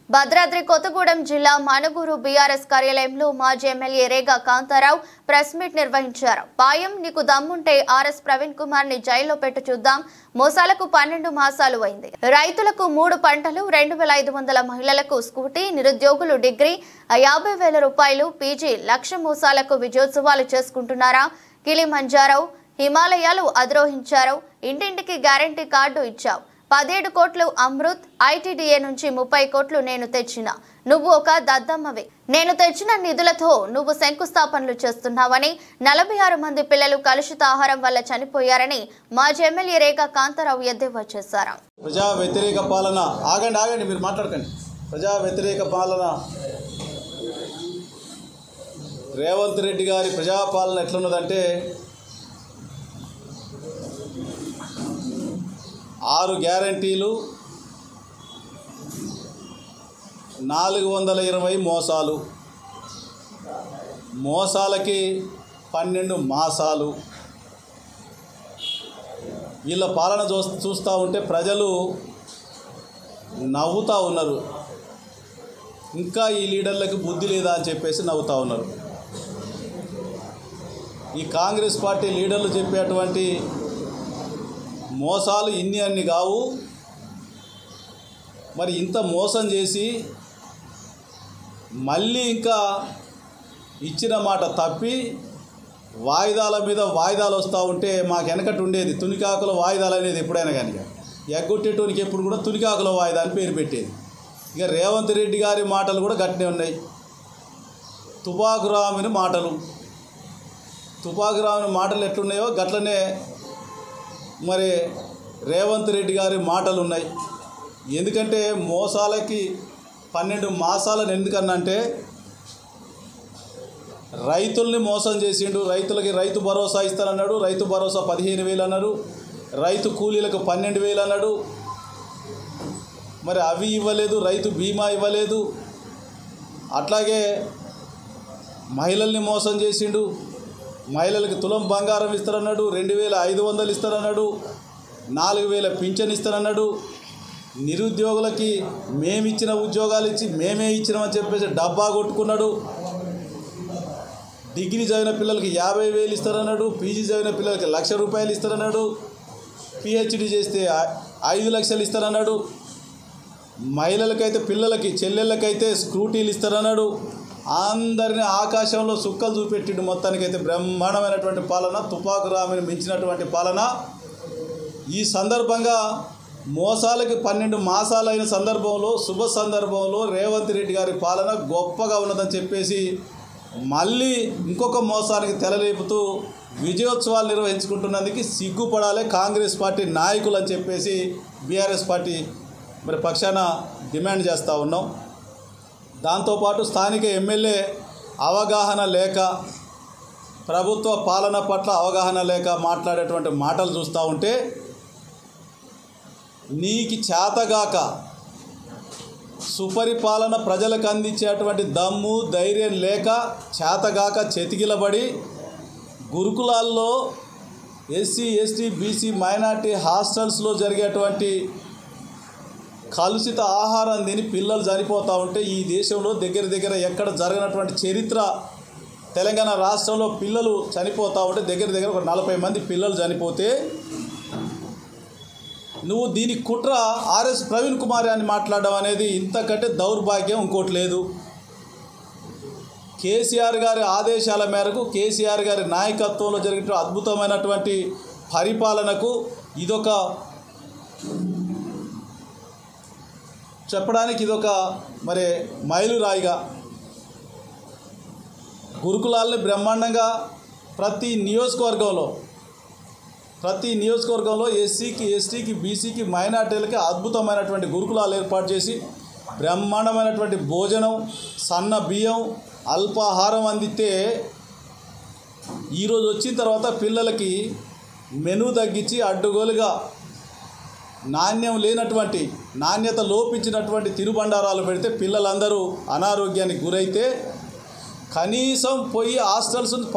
భద్రాద్రి కొత్తగూడెం జిల్లా మనుగురు బీఆర్ఎస్ కార్యాలయంలో మాజీ MLA Rega Kantharao press meet నిర్వహించారు. పాయం నీకు దమ్ముంటే ఆర్ఎస్ ప్రవీణ్ కుమార్ ని జైల్లో పెట్టు చూద్దాం. మోసాలకు 12 మాసాలు అయింది. రైతులకు 3 పంటలు, 2500 మహిళలకు స్కూటీ, నిరుద్యోగులు డిగ్రీ, 50,000 రూపాయలు, పీజీ, లక్ష మోసాలకు విజయోత్సవాలు చేసుకుంటున్నారా? కిలిమంజారో హిమాలయాలు అధిరోహించారు. ఇంటింటికి గ్యారంటీ కార్డు ఇచ్చావు. 17 కోట్లు అమృత్, ఐటీడీఏ నుంచి 30 కోట్లు నేను తెచ్చిన. నువ్వు ఒక దద్దమ్మవి. నేను తెచ్చిన నిధులతో నువ్వు శంకుస్థాపనలు చేస్తున్నావని, 46 మంది పిల్లలు కలుషిత ఆహారం వల్ల చనిపోయారని మాజీ ఎమ్మెల్యే రేగా కాంతారావు ఎద్దేవా చేశారు. ప్రజా వ్యతిరేక పాలన ఆగండి మీరు మాట్లాడకండి. ప్రజా వ్యతిరేక పాలన రేవంత్ రెడ్డి గారి ప్రజాపాలన ఎట్లున్నదంటే 6 గ్యారంటీలు, 420 మోసాలు, మోసాలకి 12 మాసాలు. వీళ్ళ పాలన చూస్తూ ఉంటే ప్రజలు నవ్వుతూ ఉన్నారు. ఇంకా ఈ లీడర్లకు బుద్ధి లేదా అని చెప్పేసి నవ్వుతూ ఉన్నారు. ఈ కాంగ్రెస్ పార్టీ లీడర్లు చెప్పేటువంటి మోసాలు అన్ని కావు. మరి ఇంత మోసం చేసి మళ్ళీ ఇంకా ఇచ్చిన మాట తప్పి వాయిదాల మీద వాయిదాలు వస్తూ ఉంటే మాకు వెనకటి ఉండేది తునికాకుల వాయిదాలు అనేది. ఎప్పుడైనా కానీ ఎగ్గొట్టేటోనికి ఎప్పుడు కూడా తునికాకుల వాయిదా అని పేరు పెట్టేది. ఇక రేవంత్ రెడ్డి గారి మాటలు కూడా గట్టినే ఉన్నాయి. తుపాకురాముని మాటలు ఎట్లున్నాయో గట్లనే మరి రేవంత్ రెడ్డి గారి మాటలు ఉన్నాయి. ఎందుకంటే మోసాలకి 12 మాసాలను ఎందుకన్నంటే రైతుల్ని మోసం చేసిండు. రైతులకి రైతు భరోసా ఇస్తానన్నాడు. రైతు భరోసా 15,000 అన్నాడు. రైతు కూలీలకు 12,000 అన్నాడు. మరి అవి ఇవ్వలేదు. రైతు బీమా ఇవ్వలేదు. అట్లాగే మహిళల్ని మోసం చేసిండు. మహిళలకు తులం బంగారం ఇస్తారన్నాడు. 2,500 ఇస్తారన్నాడు. 4,000 పింఛన్ ఇస్తారన్నాడు. నిరుద్యోగులకి మేమిచ్చిన ఉద్యోగాలు ఇచ్చి మేమే ఇచ్చినామని చెప్పేసి డబ్బా కొట్టుకున్నాడు. డిగ్రీ చదివిన పిల్లలకి 50,000 ఇస్తారన్నాడు. పీజీ చదివిన పిల్లలకి 1,00,000 రూపాయలు ఇస్తారన్నాడు. పిహెచ్డి చేస్తే 5 లక్షలు ఇస్తారన్నాడు. మహిళలకైతే పిల్లలకి చెల్లెళ్ళకైతే స్కూటీలు ఇస్తారన్నాడు. అందరినీ ఆకాశంలో సుక్కలు చూపెట్టిండు. మొత్తానికైతే బ్రహ్మాండమైనటువంటి పాలన, తుపాకు రామిని మించినటువంటి పాలన. ఈ సందర్భంగా మోసాలకి 12 మాసాలైన సందర్భంలో, శుభ సందర్భంలో రేవంత్ రెడ్డి గారి పాలన గొప్పగా ఉన్నదని చెప్పేసి మళ్ళీ ఇంకొక మోసానికి తెరలేపుతూ విజయోత్సవాలు నిర్వహించుకుంటున్నందుకు సిగ్గుపడాలి కాంగ్రెస్ పార్టీ నాయకులు అని చెప్పేసి బీఆర్ఎస్ పార్టీ మరి పక్షాన డిమాండ్ చేస్తూ ఉన్నాం. దాంతోపాటు స్థానిక ఎమ్మెల్యే అవగాహన లేక, ప్రభుత్వ పాలన పట్ల అవగాహన లేక మాట్లాడేటువంటి మాటలు చూస్తూ ఉంటే నీకు చేతగాక సుపరిపాలన ప్రజలకు అందించేటువంటి దమ్ము ధైర్యం లేక చేతగాక చెతికిలబడి గురుకులాల్లో ఎస్సీ ఎస్టీ బీసీ మైనార్టీ హాస్టల్స్లో జరిగేటువంటి కలుషిత ఆహారం తిని పిల్లలు చనిపోతూ ఉంటే ఈ దేశంలో దగ్గర ఎక్కడ జరగనటువంటి చరిత్ర. తెలంగాణ రాష్ట్రంలో పిల్లలు చనిపోతూ ఉంటే దగ్గర ఒక 40 మంది పిల్లలు చనిపోతే నువ్వు దీని కుట్ర ఆర్ఎస్ ప్రవీణ్ కుమార్ అని మాట్లాడడం అనేది ఇంతకంటే దౌర్భాగ్యం ఇంకోటి లేదు. కేసీఆర్ గారి ఆదేశాల మేరకు, కేసీఆర్ గారి నాయకత్వంలో జరిగే అద్భుతమైనటువంటి పరిపాలనకు ఇదొక చెప్పడానికి ఇదొక మరి మైలురాయిగా గురుకులాలని బ్రహ్మాండంగా ప్రతి నియోజకవర్గంలో ఎస్సీకి ఎస్టీకి బీసీకి మైనార్టీలకి అద్భుతమైనటువంటి గురుకులాలు ఏర్పాటు చేసి బ్రహ్మాండమైనటువంటి భోజనం, సన్న బియ్యం, అల్పాహారం అందితే ఈరోజు వచ్చిన తర్వాత పిల్లలకి మెనూ తగ్గించి అడ్డుగోలుగా నాణ్యం లేనటువంటి, నాణ్యత లోపించినటువంటి తినుబండారాలు పెడితే పిల్లలందరూ అనారోగ్యానికి గురైతే కనీసం పోయి హాస్టల్స్